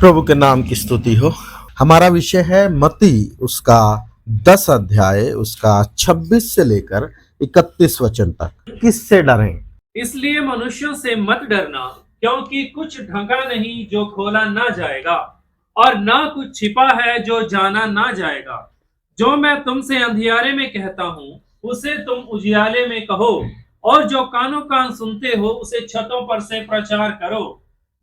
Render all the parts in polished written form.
प्रभु के नाम की स्तुति हो। हमारा विषय है मत्ती उसका 10 अध्याय उसका 26 से लेकर 31 वचन तक। किससे डरें? इसलिए मनुष्यों से मत डरना, क्योंकि कुछ ढका नहीं जो खोला ना जाएगा, और ना कुछ छिपा है जो जाना ना जाएगा। जो मैं तुमसे अंधियारे में कहता हूँ उसे तुम उजियाले में कहो, और जो कानों कान सुनते हो उसे छतों पर से प्रचार करो।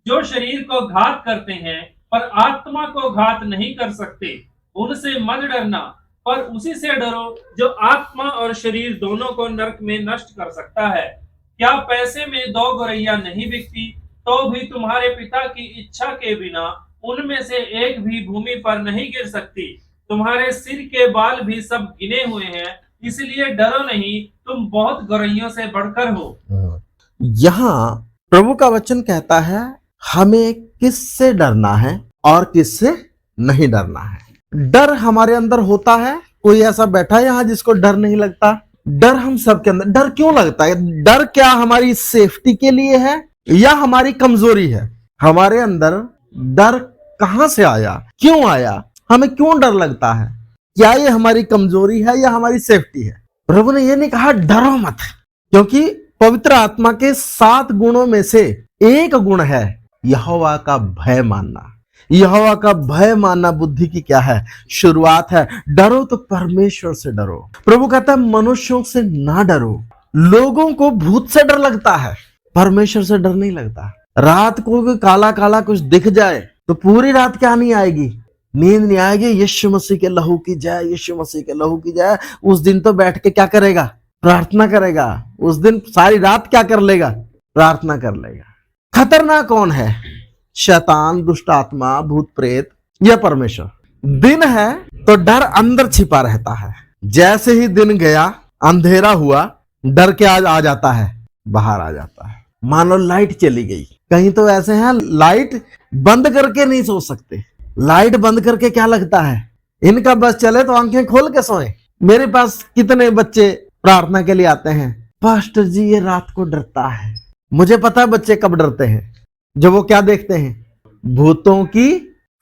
जो शरीर को घात करते हैं पर आत्मा को घात नहीं कर सकते, उनसे मत डरना, पर उसी से डरो जो आत्मा और शरीर दोनों को नरक में नष्ट कर सकता है। क्या पैसे में 2 गौरैया नहीं बिकती, तो भी तुम्हारे पिता की इच्छा के बिना उनमें से एक भी भूमि पर नहीं गिर सकती। तुम्हारे सिर के बाल भी सब गिने हुए हैं, इसलिए डरो नहीं, तुम बहुत गौरैयों से बढ़कर हो। यहाँ प्रभु का वचन कहता है हमें किससे डरना है और किससे नहीं डरना है। डर हमारे अंदर होता है। कोई ऐसा बैठा है यहाँ जिसको डर नहीं लगता? डर हम सबके अंदर। डर क्यों लगता है? डर क्या हमारी सेफ्टी के लिए है या हमारी कमजोरी है? हमारे अंदर डर कहां से आया, क्यों आया, हमें क्यों डर लगता है? क्या ये हमारी कमजोरी है या हमारी सेफ्टी है? प्रभु ने ये नहीं कहा डरो मत, क्योंकि पवित्र आत्मा के 7 गुणों में से एक गुण है यहोवा का भय मानना। यहोवा का भय मानना बुद्धि की क्या है? शुरुआत है। डरो तो परमेश्वर से डरो। प्रभु कहता है मनुष्यों से ना डरो। लोगों को भूत से डर लगता है, परमेश्वर से डर नहीं लगता। रात को भी काला काला कुछ दिख जाए तो पूरी रात क्या नहीं आएगी? नींद नहीं आएगी। यीशु मसीह के लहू की जय, यीशु मसीह के लहू की जय। उस दिन तो बैठ के क्या करेगा? प्रार्थना करेगा। उस दिन सारी रात क्या कर लेगा? प्रार्थना कर लेगा। खतरनाक कौन है? शैतान, दुष्ट आत्मा, भूत प्रेत या परमेश्वर? दिन है तो डर अंदर छिपा रहता है। जैसे ही दिन गया, अंधेरा हुआ, डर के आज आ जाता है, बाहर आ जाता है। मानो लाइट चली गई। कहीं तो ऐसे हैं लाइट बंद करके नहीं सो सकते। लाइट बंद करके क्या लगता है इनका बस चले तो आंखें खोल के सोए। मेरे पास कितने बच्चे प्रार्थना के लिए आते हैं, पास्टर जी ये रात को डरता है। मुझे पता है बच्चे कब डरते हैं, जब वो क्या देखते हैं, भूतों की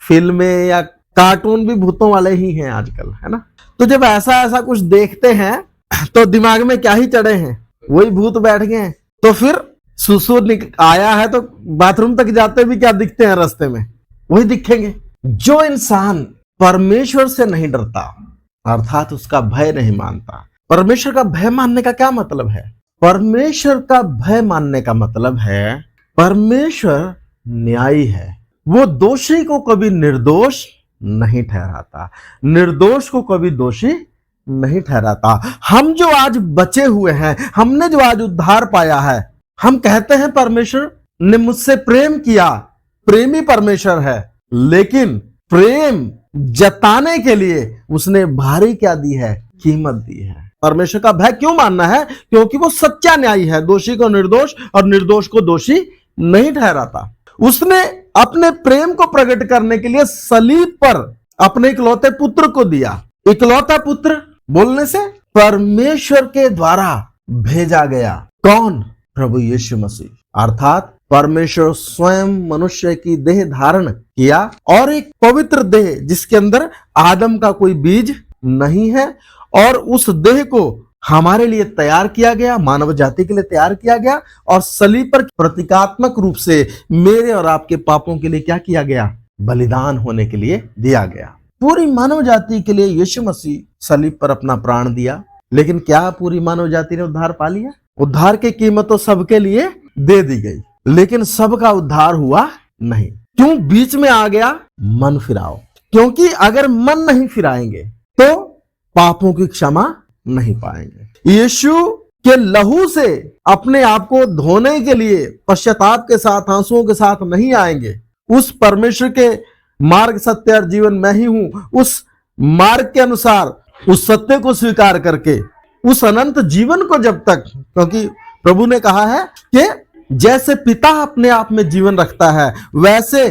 फिल्में या कार्टून भी भूतों वाले ही हैं आजकल, है ना। तो जब ऐसा ऐसा कुछ देखते हैं तो दिमाग में क्या ही चढ़े हैं, वही भूत बैठ गए हैं। तो फिर सुसु आया है तो बाथरूम तक जाते भी क्या दिखते हैं रास्ते में, वही दिखेंगे। जो इंसान परमेश्वर से नहीं डरता अर्थात उसका भय नहीं मानता। परमेश्वर का भय मानने का क्या मतलब है? परमेश्वर का भय मानने का मतलब है परमेश्वर न्यायी है। वो दोषी को कभी निर्दोष नहीं ठहराता, निर्दोष को कभी दोषी नहीं ठहराता। हम जो आज बचे हुए हैं, हमने जो आज उद्धार पाया है, हम कहते हैं परमेश्वर ने मुझसे प्रेम किया, प्रेमी परमेश्वर है। लेकिन प्रेम जताने के लिए उसने भारी क्या दी है? कीमत दी है। परमेश्वर का भय क्यों मानना है? क्योंकि वो सच्चा न्यायी है, दोषी को निर्दोष और निर्दोष को दोषी नहीं ठहराता। उसने अपने प्रेम को प्रकट करने के लिए सलीब पर अपने इकलौते पुत्र को दिया। इकलौता पुत्र बोलने से परमेश्वर के द्वारा भेजा गया। कौन? प्रभु यीशु मसीह। अर्थात परमेश्वर स्वयं मनुष्य की देह धारण किया और एक पवित्र देह जिसके अंदर आदम का कोई बीज नहीं है, और उस देह को हमारे लिए तैयार किया गया, मानव जाति के लिए तैयार किया गया, और सलीब पर प्रतीकात्मक रूप से मेरे और आपके पापों के लिए क्या किया गया? बलिदान होने के लिए दिया गया। पूरी मानव जाति के लिए यीशु मसीह सलीब पर अपना प्राण दिया। लेकिन क्या पूरी मानव जाति ने उद्धार पा लिया? उद्धार की कीमत तो सबके लिए दे दी गई, लेकिन सबका उद्धार हुआ नहीं। क्यों बीच में आ गया? मन फिराओ। क्योंकि अगर मन नहीं फिराएंगे तो पापों की क्षमा नहीं पाएंगे। यीशु के लहू से अपने आप को धोने के लिए पश्चाताप के साथ, आंसुओं के साथ नहीं आएंगे। उस परमेश्वर के मार्ग, सत्य और जीवन मैं ही हूं, उस मार्ग के अनुसार उस सत्य को स्वीकार करके उस अनंत जीवन को जब तक, क्योंकि प्रभु ने कहा है कि जैसे पिता अपने आप में जीवन रखता है वैसे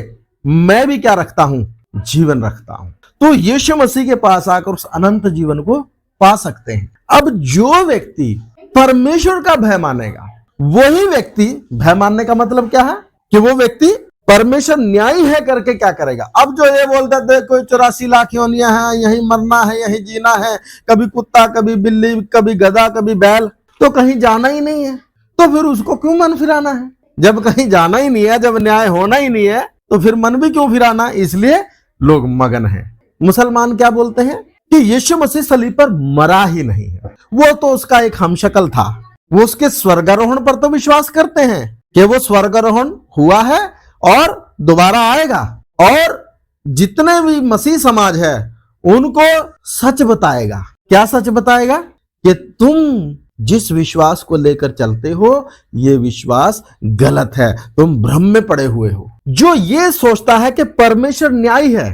मैं भी क्या रखता हूं? जीवन रखता हूं। तो यीशु मसीह के पास आकर उस अनंत जीवन को पा सकते हैं। अब जो व्यक्ति परमेश्वर का भय मानेगा, वही व्यक्ति, भय मानने का मतलब क्या है? कि वो व्यक्ति परमेश्वर न्यायी है करके क्या करेगा? अब जो ये बोलते थे कोई 84 लाख योनियां हैं, यहीं मरना है, यहीं जीना है, कभी कुत्ता, कभी बिल्ली, कभी गधा, कभी बैल, तो कहीं जाना ही नहीं है, तो फिर उसको क्यों मन फिराना है? जब कहीं जाना ही नहीं है, जब न्याय होना ही नहीं है, तो फिर मन भी क्यों फिराना? इसलिए लोग मगन हैं। मुसलमान क्या बोलते हैं कि यीशु मसीह सलीब पर मरा ही नहीं है, वो तो उसका एक हमशक्ल था। वो उसके स्वर्गारोहण पर तो विश्वास करते हैं कि वो स्वर्गारोहण हुआ है और दोबारा आएगा, और जितने भी मसीह समाज है उनको सच बताएगा। क्या सच बताएगा? कि तुम जिस विश्वास को लेकर चलते हो ये विश्वास गलत है, तुम भ्रम में पड़े हुए हो। जो ये सोचता है कि परमेश्वर न्यायी है,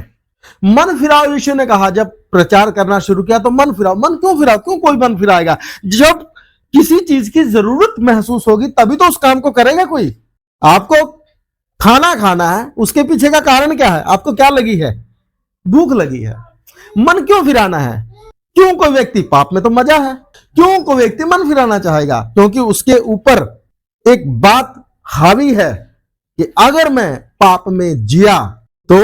मन फिराओ। यीशु ने कहा जब प्रचार करना शुरू किया तो मन फिराओ। मन क्यों फिराओ? क्यों कोई मन फिराएगा? जब किसी चीज की जरूरत महसूस होगी तभी तो उस काम को करेगा कोई। आपको खाना खाना है, उसके पीछे का कारण क्या है? आपको क्या लगी है? भूख लगी है। मन क्यों फिराना है? क्यों कोई व्यक्ति, पाप में तो मजा है, क्यों कोई व्यक्ति मन फिराना चाहेगा? क्योंकि उसके ऊपर एक बात हावी है कि अगर मैं पाप में जिया तो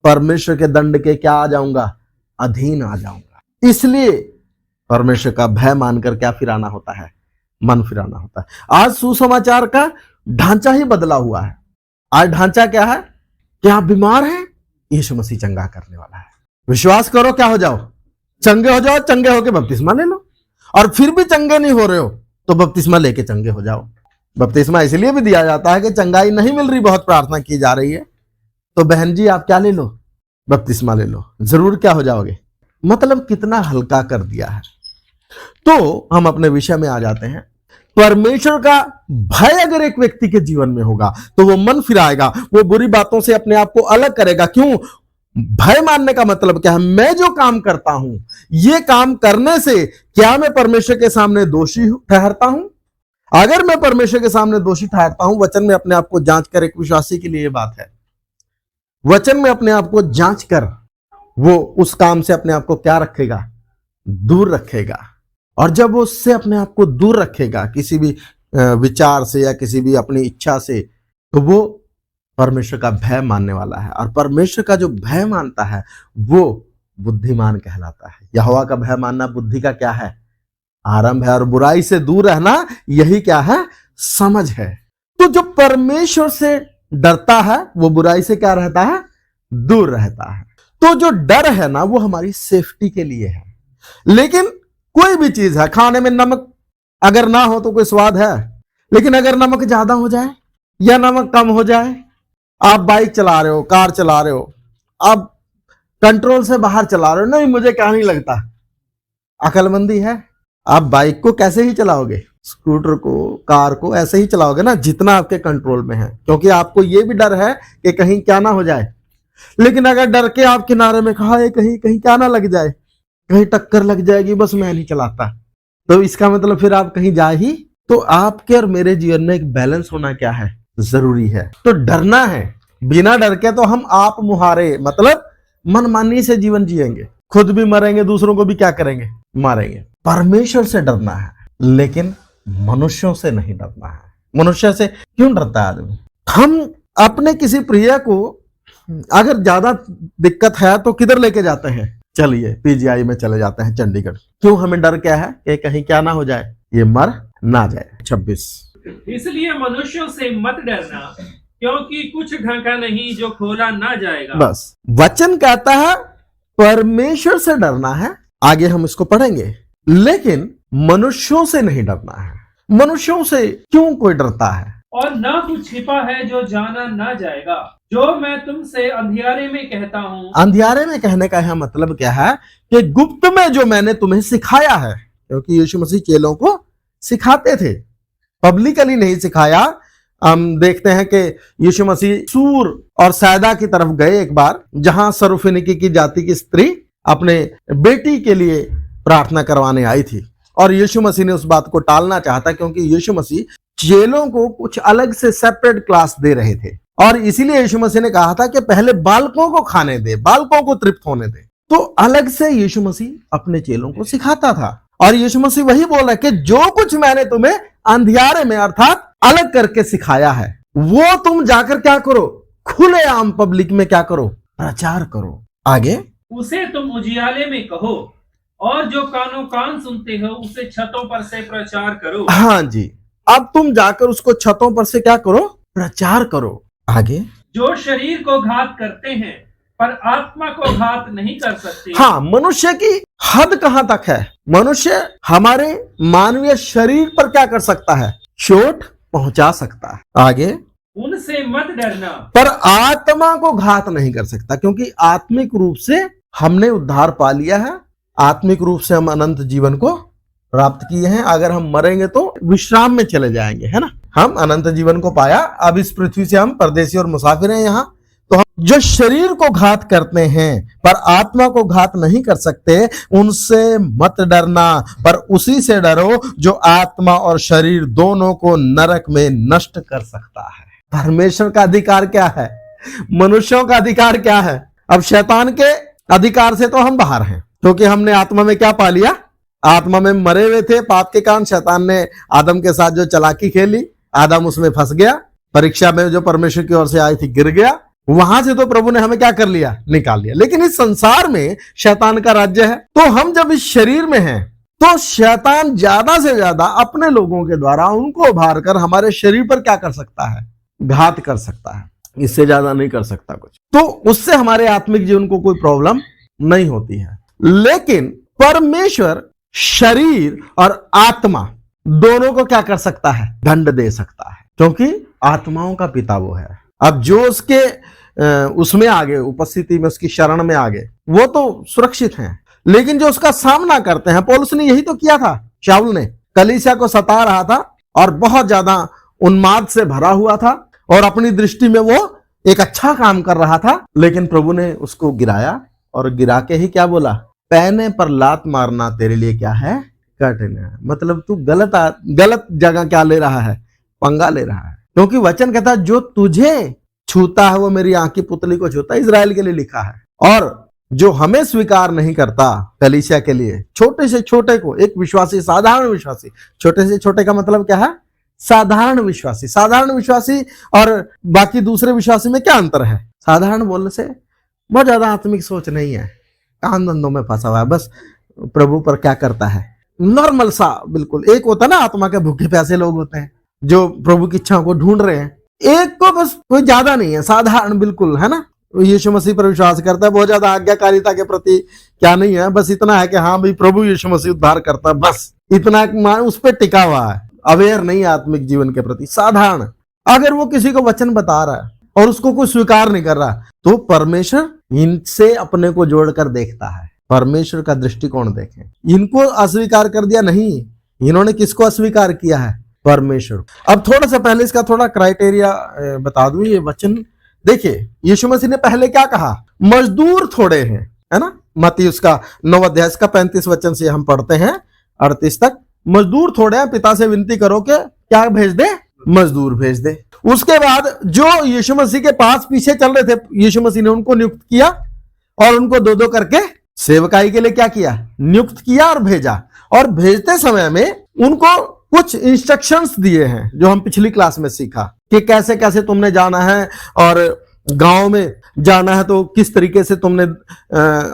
परमेश्वर के दंड के क्या आ जाऊंगा? अधीन आ जाऊंगा। इसलिए परमेश्वर का भय मानकर क्या फिराना होता है? मन फिराना होता है। आज सुसमाचार का ढांचा ही बदला हुआ है। आज ढांचा क्या है? कि आप बीमार हैं, यीशु मसीह चंगा करने वाला है, विश्वास करो, क्या हो जाओ? चंगे हो जाओ। चंगे होके बपतिस्मा ले लो, और फिर भी चंगे नहीं हो रहे हो तो बपतिस्मा लेके चंगे हो जाओ। बपतिस्मा इसलिए भी दिया जाता है कि चंगाई नहीं मिल रही, बहुत प्रार्थना की जा रही है, तो बहन जी आप क्या ले लो? बपतिस्मा ले लो, जरूर क्या हो जाओगे। मतलब कितना हल्का कर दिया है। तो हम अपने विषय में आ जाते हैं। परमेश्वर का भय अगर एक व्यक्ति के जीवन में होगा तो वो मन फिराएगा, वो बुरी बातों से अपने आप को अलग करेगा। क्यों? भय मानने का मतलब क्या है? मैं जो काम करता हूं, ये काम करने से क्या मैं परमेश्वर के सामने दोषी ठहरता हूं? अगर मैं परमेश्वर के सामने दोषी ठहरता हूं, वचन में अपने आप को जांच कर, एक विश्वासी के लिए ये बात है, वचन में अपने आप को जांच कर वो उस काम से अपने आप को क्या रखेगा? दूर रखेगा। और जब वो उससे अपने आप को दूर रखेगा, किसी भी विचार से या किसी भी अपनी इच्छा से, तो वो परमेश्वर का भय मानने वाला है। और परमेश्वर का जो भय मानता है वो बुद्धिमान कहलाता है। यहोवा का भय मानना बुद्धि का क्या है? आरंभ है। और बुराई से दूर रहना यही क्या है? समझ है। तो जो परमेश्वर से डरता है वो बुराई से क्या रहता है? दूर रहता है। तो जो डर है ना वो हमारी सेफ्टी के लिए है। लेकिन कोई भी चीज है, खाने में नमक अगर ना हो तो कोई स्वाद है, लेकिन अगर नमक ज्यादा हो जाए या नमक कम हो जाए, आप बाइक चला रहे हो, कार चला रहे हो, आप कंट्रोल से बाहर चला रहे हो, नहीं मुझे क्या नहीं लगता, अकलमंदी है। आप बाइक को कैसे ही चलाओगे? स्कूटर को, कार को ऐसे ही चलाओगे ना जितना आपके कंट्रोल में है, क्योंकि आपको यह भी डर है कि कहीं क्या ना हो जाए। लेकिन अगर डर के आप किनारे में खड़ा है, कहीं कहीं क्या ना लग जाए, कहीं टक्कर लग जाएगी, बस मैं नहीं चलाता, तो इसका मतलब फिर आप कहीं जाए ही। तो आपके और मेरे जीवन में एक बैलेंस होना क्या है? जरूरी है। तो डरना है। बिना डर के तो हम आप मुहारे, मतलब मनमानी से जीवन जिएंगे, खुद भी मरेंगे, दूसरों को भी क्या करेंगे? मारेंगे। परमेश्वर से डरना है, लेकिन मनुष्यों से नहीं डरना है। मनुष्य से क्यों डरता है आदमी? हम अपने किसी प्रिय को अगर ज्यादा दिक्कत है तो किधर लेके जाते हैं? चलिए पीजीआई में चले जाते हैं, चंडीगढ़। क्यों? हमें डर क्या है कि कहीं क्या ना हो जाए, ये मर ना जाए। 26 इसलिए मनुष्यों से मत डरना, क्योंकि कुछ ढका नहीं जो खोला ना जाएगा। बस वचन कहता है परमेश्वर से डरना है, आगे हम इसको पढ़ेंगे, लेकिन मनुष्यों से नहीं डरना है। मनुष्यों से क्यों कोई डरता है? और ना कुछ छिपा है जो जाना ना जाएगा, जो मैं तुमसे अंधियारे में कहता हूँ। अंधियारे में कहने का यह मतलब क्या है? कि गुप्त में जो मैंने तुम्हें सिखाया है, क्योंकि यीशु मसीह चेलों को सिखाते थे, पब्लिकली नहीं सिखाया। हम देखते हैं कि यीशु मसीह सूर और सैदा की तरफ गए एक बार, जहां सरूफिनिकी की जाति की स्त्री अपने बेटी के लिए प्रार्थना करवाने आई थी, और यीशु मसीह ने उस बात को टालना चाहता, क्योंकि यीशु मसीह चेलों को कुछ अलग से सेपरेट क्लास दे रहे थे, और इसीलिए यीशु मसीह ने कहा था कि पहले बालकों को खाने दे, बालकों को तृप्त होने दे। तो अलग से यीशु मसीह अपने चेलों को सिखाता था, और यीशु मसीह वही बोल रहा है कि जो कुछ मैंने तुम्हें अंधियारे में अर्थात अलग करके सिखाया है, वो तुम जाकर क्या करो, खुलेआम पब्लिक में क्या करो, प्रचार करो। आगे, उसे तुम उजियाले में कहो और जो कानों कान सुनते हो उसे छतों पर से प्रचार करो। हाँ जी, अब तुम जाकर उसको छतों पर से क्या करो, प्रचार करो। आगे, जो शरीर को घात करते हैं पर आत्मा को घात नहीं कर सकते। हाँ, मनुष्य की हद कहां तक है? मनुष्य हमारे मानवीय शरीर पर क्या कर सकता है? चोट पहुंचा सकता है। आगे, उनसे मत डरना, पर आत्मा को घात नहीं कर सकता, क्योंकि आत्मिक रूप से हमने उद्धार पा लिया है, आत्मिक रूप से हम अनंत जीवन को प्राप्त किए हैं। अगर हम मरेंगे तो विश्राम में चले जाएंगे, है ना। हम अनंत जीवन को पाया, अब इस पृथ्वी से हम परदेसी और मुसाफिर हैं यहाँ। तो हम जो शरीर को घात करते हैं पर आत्मा को घात नहीं कर सकते, उनसे मत डरना, पर उसी से डरो जो आत्मा और शरीर दोनों को नरक में नष्ट कर सकता है। परमेश्वर का अधिकार क्या है? मनुष्यों का अधिकार क्या है? अब शैतान के अधिकार से तो हम बाहर हैं, क्योंकि हमने आत्मा में क्या पा लिया? आत्मा में मरे हुए थे। पाप के कारण शैतान ने आदम के साथ जो चालाकी खेली, आदम उसमें फंस गया, परीक्षा में जो परमेश्वर की ओर से आई थी गिर गया। वहां से तो प्रभु ने हमें क्या कर लिया? निकाल लिया। लेकिन इस संसार में शैतान का राज्य है, तो हम जब इस शरीर में हैं तो शैतान ज्यादा से ज्यादा अपने लोगों के द्वारा उनको उभार कर हमारे शरीर पर क्या कर सकता है? घात कर सकता है। इससे ज्यादा नहीं कर सकता कुछ। तो उससे हमारे आत्मिक जीवन को कोई प्रॉब्लम नहीं होती है। लेकिन परमेश्वर शरीर और आत्मा दोनों को क्या कर सकता है? दंड दे सकता है, क्योंकि आत्माओं का पिता वो है। अब जो उसके उसमें आगे उपस्थिति में, उसकी शरण में आगे, वो तो सुरक्षित हैं। लेकिन जो उसका सामना करते हैं, पौलुस ने यही तो किया था। शाऊल ने कलीसिया को सता रहा था और बहुत ज्यादा उन्माद से भरा हुआ था और अपनी दृष्टि में वो एक अच्छा काम कर रहा था, लेकिन प्रभु ने उसको गिराया और गिरा के ही क्या बोला? पहने पर लात मारना तेरे लिए क्या है? कठिन है। मतलब तू गलत जगह क्या ले रहा है? पंगा ले रहा है। क्योंकि वचन कहता है जो तुझे छूता है वो मेरी आंख की पुतली को छूता है। इजराइल के लिए लिखा है। और जो हमें स्वीकार नहीं करता, कलीसिया के लिए, छोटे से छोटे को, एक विश्वासी, साधारण विश्वासी, छोटे से छोटे का मतलब क्या है? साधारण विश्वासी। साधारण विश्वासी और बाकी दूसरे विश्वासी में क्या अंतर है? साधारण बोलने से बहुत ज्यादा आत्मिक सोच नहीं है, काम धंधों में फंसा हुआ है, बस प्रभु पर क्या करता है, नॉर्मल सा बिल्कुल। एक होता है ना आत्मा के भूखे प्यासे लोग होते हैं जो प्रभु की इच्छा को ढूंढ रहे हैं। एक को बस कोई ज्यादा नहीं है, साधारण बिल्कुल, है ना। यीशु मसीह पर विश्वास करता है, बहुत ज्यादा आज्ञाकारिता के प्रति क्या नहीं है, बस इतना है कि हाँ भाई प्रभु यीशु मसीह उद्धार करता है, बस इतना उस पर टिका हुआ है, अवेयर नहीं आत्मिक जीवन के प्रति, साधारण। अगर वो किसी को वचन बता रहा है और उसको कोई स्वीकार नहीं कर रहा, तो परमेश्वर इनसे अपने को जोड़कर देखता है। परमेश्वर का दृष्टिकोण देखें। इनको अस्वीकार कर दिया नहीं, इन्होंने किसको अस्वीकार किया है? परमेश्वर। अब थोड़ा सा पहले इसका थोड़ा क्राइटेरिया बता दूं। ये वचन देखिए, यीशु मसीह ने पहले क्या कहा? मजदूर थोड़े हैं, है ना। मत्ती उसका 9 अध्याय का 35 वचन से हम पढ़ते हैं 38 तक। मजदूर थोड़े हैं, पिता से विनती करो कि क्या भेज दे? मजदूर भेज दे। उसके बाद जो यीशु मसीह के पास पीछे चल रहे थे, यीशु मसीह ने उनको नियुक्त किया और उनको दो दो करके सेवकाई के लिए क्या किया? नियुक्त किया और भेजा। और भेजते समय में उनको कुछ इंस्ट्रक्शंस दिए हैं जो हम पिछली क्लास में सीखा कि कैसे कैसे तुमने जाना है, और गांव में जाना है तो किस तरीके से तुमने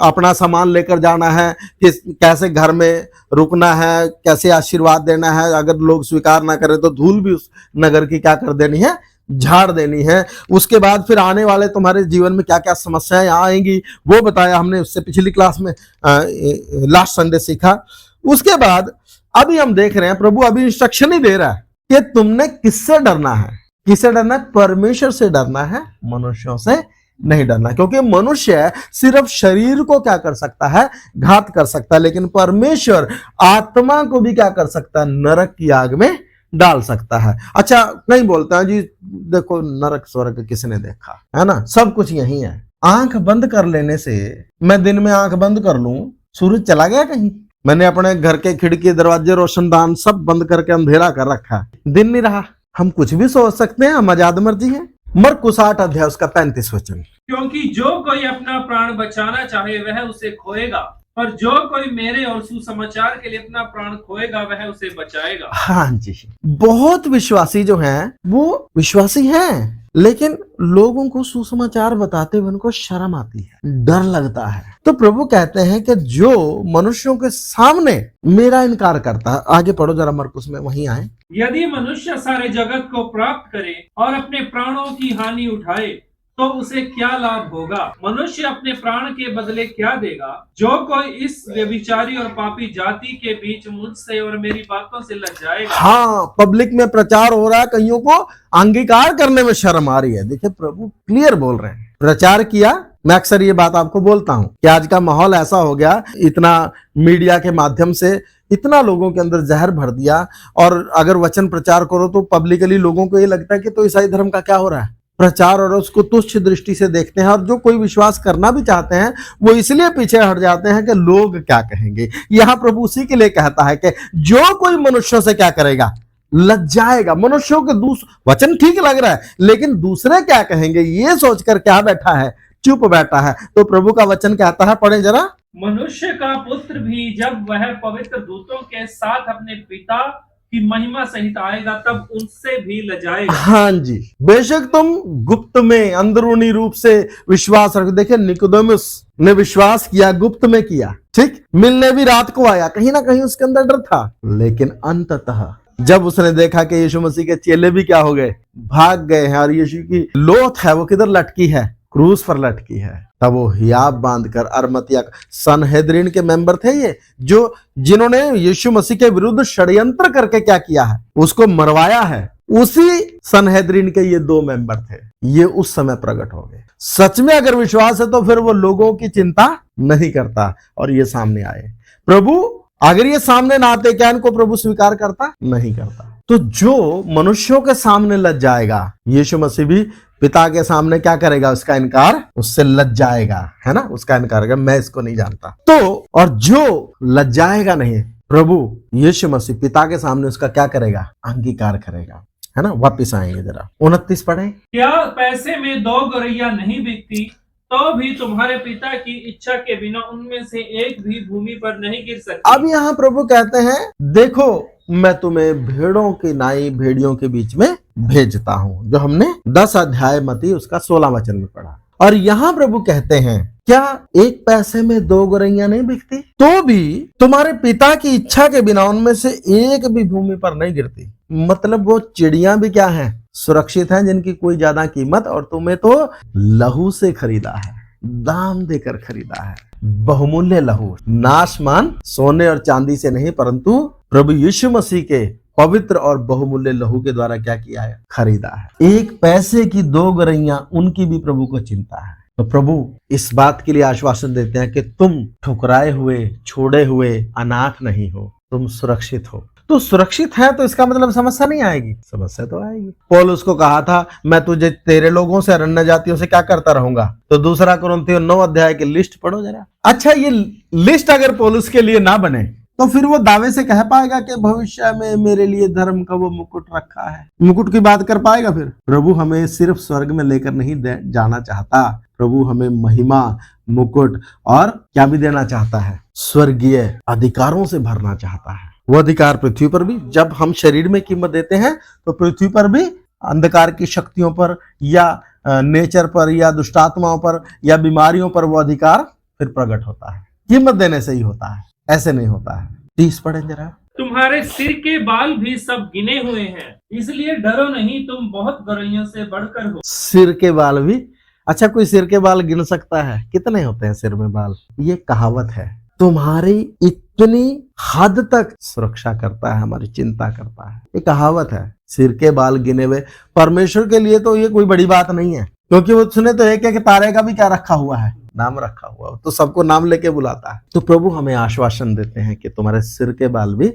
अपना सामान लेकर जाना है, कैसे घर में रुकना है, कैसे आशीर्वाद देना है, अगर लोग स्वीकार ना करें तो धूल भी उस नगर की क्या कर देनी है? झाड़ देनी है। उसके बाद फिर आने वाले तुम्हारे जीवन में क्या क्या समस्याएं आएंगी वो बताया हमने, उससे पिछली क्लास में लास्ट संडे सीखा। उसके बाद अभी हम देख रहे हैं प्रभु अभी इंस्ट्रक्शन ही दे रहा है कि तुमने किससे डरना है? किससे डरना है? परमेश्वर से डरना है, मनुष्यों से नहीं डरना। क्योंकि मनुष्य सिर्फ शरीर को क्या कर सकता है? घात कर सकता है, लेकिन परमेश्वर आत्मा को भी क्या कर सकता है? नरक की आग में डाल सकता है। अच्छा, नहीं बोलता है जी देखो नरक स्वर्ग किसने देखा, है ना, सब कुछ यही है। आंख बंद कर लेने से, मैं दिन में आंख बंद कर लूं, सूरज चला गया कहीं? मैंने अपने घर के खिड़की, दरवाजे, रोशनदान सब बंद करके अंधेरा कर रखा है, दिन नहीं रहा। हम कुछ भी सोच सकते हैं, हम आजाद मर्जी है। मरकुस 8 अध्याय उसका 35 वचन। क्योंकि जो कोई अपना प्राण बचाना चाहे वह उसे खोएगा, पर जो कोई मेरे और सुसमाचार के लिए अपना प्राण खोएगा वह उसे बचाएगा। हाँ जी, बहुत विश्वासी जो हैं वो विश्वासी हैं, लेकिन लोगों को सुसमाचार बताते हुए उनको शर्म आती है, डर लगता है। तो प्रभु कहते हैं कि जो मनुष्यों के सामने मेरा इनकार करता है, आगे पढ़ो जरा मरकुस में, वहीं आए। यदि मनुष्य सारे जगत को प्राप्त करे और अपने प्राणों की हानि उठाए तो उसे क्या लाभ होगा? मनुष्य अपने प्राण के बदले क्या देगा? जो कोई इस व्यभिचारी और पापी जाति के बीच मुझसे और मेरी बातों से लज जाएगा। हाँ, पब्लिक में प्रचार हो रहा है, कईयों को अंगीकार करने में शर्म आ रही है। देखिए प्रभु क्लियर बोल रहे हैं, प्रचार किया। मैं अक्सर ये बात आपको बोलता हूं कि आज का माहौल ऐसा हो गया, इतना मीडिया के माध्यम से इतना लोगों के अंदर जहर भर दिया, और अगर वचन प्रचार करो तो पब्लिकली लोगों को ये लगता है कि तो ईसाई धर्म का क्या हो रहा है, प्रचार, और उसको तुच्छ दृष्टि से देखते हैं। और जो कोई विश्वास करना भी चाहते हैं वो इसलिए पीछे हट जाते हैं कि लोग क्या कहेंगे। यहाँ प्रभु उसी के लिए कहता है कि जो कोई मनुष्यों से क्या करेगा, लज्जाएगा। मनुष्यों के वचन ठीक लग रहा है, लेकिन दूसरे क्या कहेंगे ये सोचकर क्या बैठा है, चुप बैठा है। तो प्रभु का वचन कहता है, पढ़े जरा। मनुष्य का पुत्र भी जब वह पवित्र दूतों के साथ अपने पिता की महिमा सहित आएगा तब उनसे भी लजाएगा। हाँ जी, बेशक तुम गुप्त में अंदरूनी रूप से विश्वास रखो। देखिए निकोदेमुस ने विश्वास किया, गुप्त में किया, ठीक, मिलने भी रात को आया, कहीं ना कहीं उसके अंदर डर था। लेकिन अंततः जब उसने देखा कि यीशु मसीह के चेले भी क्या हो गए, भाग गए हैं, और यीशु की लोथ है वो किधर लटकी है, क्रूस पर लटकी है, तब वो हियाब बांधकर अरमतिया, सनहेद्रीन के मेंबर थे ये, जो जिन्होंने यीशु मसीह के विरुद्ध षड्यंत्र करके क्या किया है, उसको मरवाया है, उसी सनहेद्रीन के ये 2 मेंबर थे। ये उस समय प्रकट हो गए। सच में अगर विश्वास है तो फिर वो लोगों की चिंता नहीं करता, और ये सामने आए। प्रभु अगर ये सामने ना आते, क्या इनको प्रभु स्वीकार करता? नहीं करता। तो जो मनुष्यों के सामने लज जाएगा, यीशु मसीह भी पिता के सामने क्या करेगा, उसका इनकार, उससे लज जाएगा, है ना, उसका इनकार करेगा, मैं इसको नहीं जानता। तो और जो लज जाएगा नहीं, प्रभु यीशु मसीह पिता के सामने उसका क्या करेगा, अंगीकार करेगा, है ना। वापिस आएंगे जरा 29 पढ़े। क्या पैसे में 2 गौरैया नहीं बिकती तो भी तुम्हारे पिता की इच्छा के बिना उनमें से एक भी भूमि पर नहीं गिर सकती? अब यहाँ प्रभु कहते हैं, देखो मैं तुम्हें भेड़ों की नाई भेड़ियों के बीच में भेजता हूं, जो हमने 10 अध्याय मती उसका 16 वचन में पढ़ा। और यहाँ प्रभु कहते हैं, क्या एक पैसे में 2 गौरैया नहीं बिकती तो भी तुम्हारे पिता की इच्छा के बिना उनमें से एक भी भूमि पर नहीं गिरती। मतलब वो चिड़ियां भी क्या हैं, सुरक्षित हैं, जिनकी कोई ज्यादा कीमत, और तुम्हें तो लहू से खरीदा है, दाम देकर खरीदा है, बहुमूल्य लहू, नाशमान सोने और चांदी से नहीं, परंतु प्रभु यीशु मसीह के पवित्र और बहुमूल्य लहू के द्वारा क्या किया है, खरीदा है। एक पैसे की 2 गौरैया, उनकी भी प्रभु को चिंता है। तो प्रभु इस बात के लिए आश्वासन देते हैं कि तुम ठुकराए हुए, छोड़े हुए, अनाथ नहीं हो, तुम सुरक्षित हो। तो सुरक्षित है तो इसका मतलब समस्या नहीं आएगी, समस्या तो आएगी। पौलुस को कहा था, मैं तुझे तेरे लोगों से, अन्य जातियों से क्या करता रहूंगा। तो 2 कुरिन्थियों 9 अध्याय की लिस्ट पढ़ो जरा। अच्छा, ये लिस्ट अगर पौलुस के लिए ना बने तो फिर वो दावे से कह पाएगा कि भविष्य में मेरे लिए धर्म का वो मुकुट रखा है, मुकुट की बात कर पाएगा? फिर प्रभु हमें सिर्फ स्वर्ग में लेकर नहीं जाना चाहता, प्रभु हमें महिमा, मुकुट और क्या भी देना चाहता है, स्वर्गीय अधिकारों से भरना चाहता है। वो अधिकार पृथ्वी पर भी, जब हम शरीर में कीमत देते हैं तो पृथ्वी पर भी अंधकार की शक्तियों पर या नेचर पर या दुष्टात्माओं पर या बीमारियों पर वो अधिकार फिर प्रकट होता है। कीमत देने से ही होता है, ऐसे नहीं होता है। 30 पढ़े जरा। तुम्हारे सिर के बाल भी सब गिने हुए हैं, इसलिए डरो नहीं, तुम बहुत गौरैयों से बढ़कर हो। सिर के बाल भी, अच्छा कोई सिर के बाल गिन सकता है? कितने होते हैं सिर में बाल? ये कहावत है। तुम्हारी इतनी हद तक सुरक्षा करता है, हमारी चिंता करता है, ये कहावत है। सिर के बाल गिने हुए, परमेश्वर के लिए तो ये कोई बड़ी बात नहीं है, क्योंकि उसने तो एक तारे का भी क्या रखा हुआ है, नाम रखा हुआ, तो सबको नाम लेके बुलाता है। तो प्रभु हमें आश्वासन देते हैं कि तुम्हारे सिर के बाल भी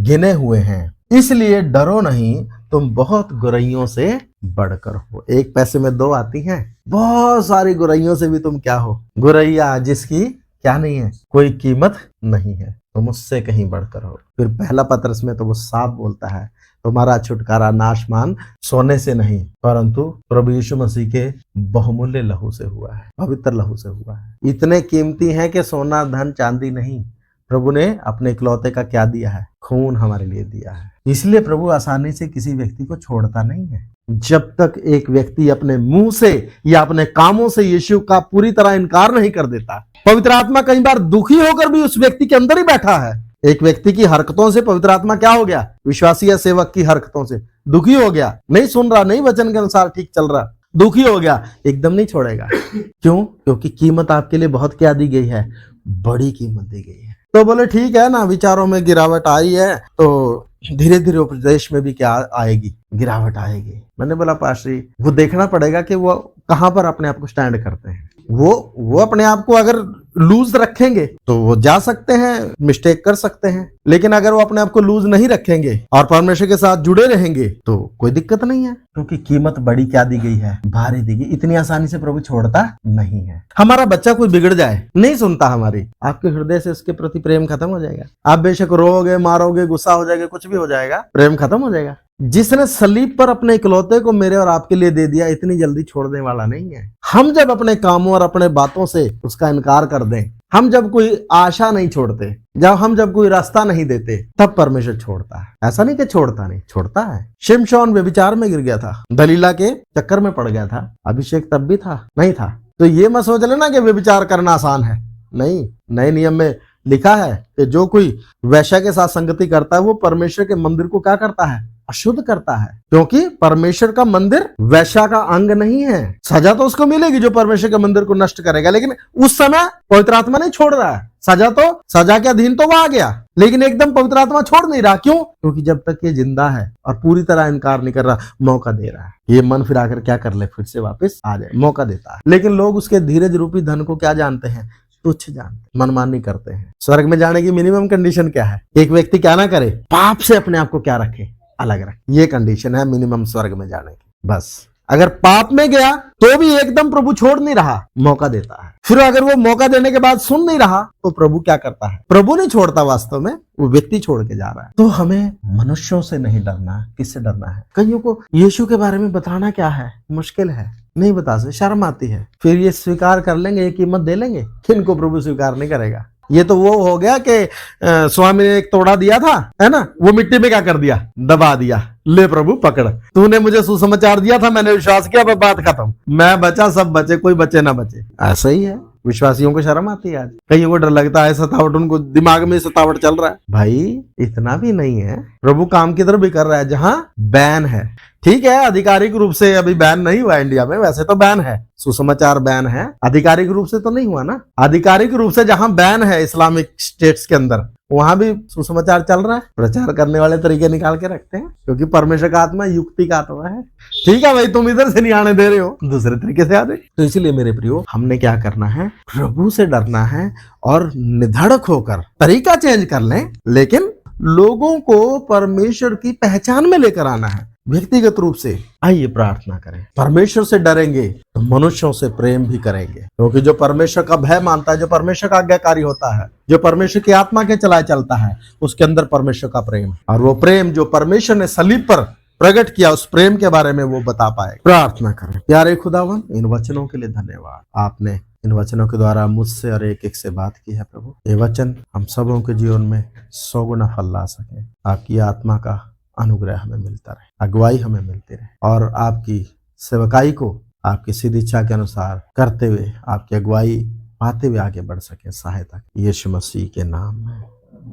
गिने हुए हैं, इसलिए डरो नहीं, तुम बहुत गौरैयों से बढ़कर हो। एक पैसे में 2 आती हैं, बहुत सारी गौरैयों से भी तुम क्या हो, गौरैया जिसकी क्या नहीं है, कोई कीमत नहीं है, तुम उससे कहीं बढ़कर हो। फिर पहला पत्रस में तो वो साफ बोलता है, तुम्हारा छुटकारा नाशमान सोने से नहीं परंतु प्रभु यीशु मसीह के बहुमूल्य लहू से हुआ है, पवित्र लहू से हुआ है। इतने कीमती हैं कि सोना धन चांदी नहीं, प्रभु ने अपने इकलौते का क्या दिया है, खून हमारे लिए दिया है। इसलिए प्रभु आसानी से किसी व्यक्ति को छोड़ता नहीं है। जब तक एक व्यक्ति अपने मुंह से या अपने कामों से यीशु का पूरी तरह इनकार नहीं कर देता, पवित्र आत्मा कई बार दुखी होकर भी उस व्यक्ति के अंदर ही बैठा है। एक व्यक्ति की हरकतों से पवित्र आत्मा क्या हो गया, विश्वासी या सेवक की हरकतों से दुखी हो गया, नहीं सुन रहा, नहीं वचन के अनुसार ठीक चल रहा, दुखी हो गया, एकदम नहीं छोड़ेगा। क्यों? क्योंकि कीमत आपके लिए बहुत क्या दी गई है, बड़ी कीमत दी गई है। तो बोले ठीक है ना, विचारों में गिरावट आई है तो धीरे धीरे उपदेश में भी क्या आएगी, गिरावट आएगी। मैंने बोला पास्टर वो देखना पड़ेगा कि वो कहां पर अपने आप को स्टैंड करते हैं। वो अपने आप को अगर लूज रखेंगे तो वो जा सकते हैं, मिस्टेक कर सकते हैं, लेकिन अगर वो अपने आप को लूज नहीं रखेंगे और परमेश्वर के साथ जुड़े रहेंगे तो कोई दिक्कत नहीं है, क्योंकि कीमत बड़ी क्या दी गई है, भारी दी गई। इतनी आसानी से प्रभु छोड़ता नहीं है। हमारा बच्चा कोई बिगड़ जाए, नहीं सुनता हमारी, आपके हृदय से उसके प्रति प्रेम खत्म हो जाएगा। आप बेशक रोओगे, मारोगे, गुस्सा हो जाएगा, कुछ भी हो जाएगा, प्रेम खत्म हो जाएगा। जिसने सलीब पर अपने इकलौते को मेरे और आपके लिए दे दिया, इतनी जल्दी छोड़ने वाला नहीं है। हम जब अपने कामों और अपने बातों से उसका इनकार कर दें, हम जब कोई आशा नहीं छोड़ते, हम जब कोई रास्ता नहीं देते, तब परमेश्वर छोड़ता है। ऐसा नहीं कि छोड़ता नहीं, छोड़ता है। शिमशोन व्यभिचार में गिर गया था, दलीला के चक्कर में पड़ गया था, अभिषेक तब भी था नहीं था। तो ये मत सोच लेना कि व्यभिचार करना आसान है, नहीं। नए नियम में लिखा है कि जो कोई वैश्या के साथ संगति करता है वो परमेश्वर के मंदिर को क्या करता है, अशुद्ध करता है, क्योंकि परमेश्वर का मंदिर वैश्या का अंग नहीं है। सजा तो उसको मिलेगी जो परमेश्वर के मंदिर को नष्ट करेगा, लेकिन उस समय पवित्र आत्मा नहीं छोड़ रहा है। सजा के अधीन तो वो आ गया, लेकिन एकदम पवित्र आत्मा छोड़ नहीं रहा। क्यों? क्योंकि जब तक ये जिंदा है और पूरी तरह इनकार नहीं कर रहा, मौका दे रहा है। ये मन फिराकर क्या कर ले, फिर से वापस आ जाए, मौका देता है। लेकिन लोग उसके धीरज रूपी धन को क्या जानते हैं, तुच्छ जानते, मनमानी करते हैं। स्वर्ग में जाने की मिनिमम कंडीशन क्या है, एक व्यक्ति क्या ना करे, पाप से अपने आप को क्या रखे, अलग रखे। ये कंडीशन है मिनिमम स्वर्ग में जाने की। बस अगर पाप में गया तो भी एकदम प्रभु छोड़ नहीं रहा, मौका देता है। फिर अगर वो मौका देने के बाद सुन नहीं रहा तो प्रभु क्या करता है, प्रभु नहीं छोड़ता, वास्तव में वो व्यक्ति छोड़ के जा रहा है। तो हमें मनुष्यों से नहीं डरना। किससे डरना है? कईयों को यीशु के बारे में बताना क्या है, मुश्किल है, नहीं बता सकते, शर्म आती है। फिर ये स्वीकार कर लेंगे, ये कीमत दे लेंगे, किनको प्रभु स्वीकार नहीं करेगा। ये तो वो हो गया कि स्वामी ने एक तोड़ा दिया था, है ना, वो मिट्टी में क्या कर दिया, दबा दिया, ले प्रभु पकड़, तूने मुझे सुसमाचार दिया था, मैंने विश्वास किया, बात खत्म, मैं बचा, सब बचे, कोई बचे ना बचे। ऐसा ही है, विश्वासियों को शर्म आती है। आज कईयों को डर लगता है, सतावट, उनको दिमाग में सतावट चल रहा है। भाई इतना भी नहीं है, प्रभु काम की तरफ भी कर रहा है। जहां बैन है, ठीक है, आधिकारिक रूप से अभी बैन नहीं हुआ इंडिया में, वैसे तो बैन है, सुसमाचार बैन है, आधिकारिक रूप से तो नहीं हुआ ना। आधिकारिक रूप से जहां बैन है इस्लामिक स्टेट्स के अंदर, वहां भी सुसमाचार चल रहा है। प्रचार करने वाले तरीके निकाल के रखते हैं, क्योंकि परमेश्वर का आत्मा युक्ति का आत्मा है। ठीक है भाई, तुम इधर से नहीं आने दे रहे हो, दूसरे तरीके से आ दे। तो इसलिए मेरे प्रियो, हमने क्या करना है, प्रभु से डरना है और निधड़क होकर तरीका चेंज कर लें, लेकिन लोगों को परमेश्वर की पहचान में लेकर आना है। व्यक्तिगत रूप से आइए प्रार्थना करें। परमेश्वर से डरेंगे तो मनुष्यों से प्रेम भी करेंगे, क्योंकि जो परमेश्वर का भय मानता है, जो परमेश्वर का आज्ञाकारी होता है, जो परमेश्वर की आत्मा के चलाए चलता है, उसके अंदर परमेश्वर का प्रेम है। और वो प्रेम जो परमेश्वर ने सलीब पर प्रकट किया, उस प्रेम के बारे में वो बता पाए। प्रार्थना करें। प्यारे खुदावन, इन वचनों के लिए धन्यवाद। आपने इन वचनों के द्वारा मुझसे और एक एक से बात की है प्रभु। ये वचन हम सबों के जीवन में 100 गुना फल ला सके। आपकी आत्मा का अनुग्रह हमें मिलता रहे, अगुवाई हमें मिलती रहे, और आपकी सेवकाई को आपकी सीधी इच्छा के अनुसार करते हुए, आपकी अगुवाई पाते हुए आगे बढ़ सके। सहायता यीशु मसीह के नाम में,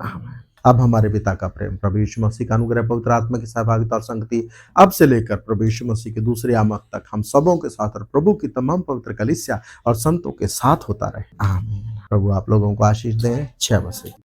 आमीन। अब हमारे पिता का प्रेम, प्रभु यीशु मसीह का अनुग्रह, पवित्र आत्मा की सहभागिता और संगति अब से लेकर प्रभु यीशु मसीह के दूसरे आमद तक हम सबों के साथ और प्रभु की तमाम पवित्र कलीसिया और संतों के साथ होता रहे। आमीन। प्रभु आप लोगों को आशीष दें। 6 बजे।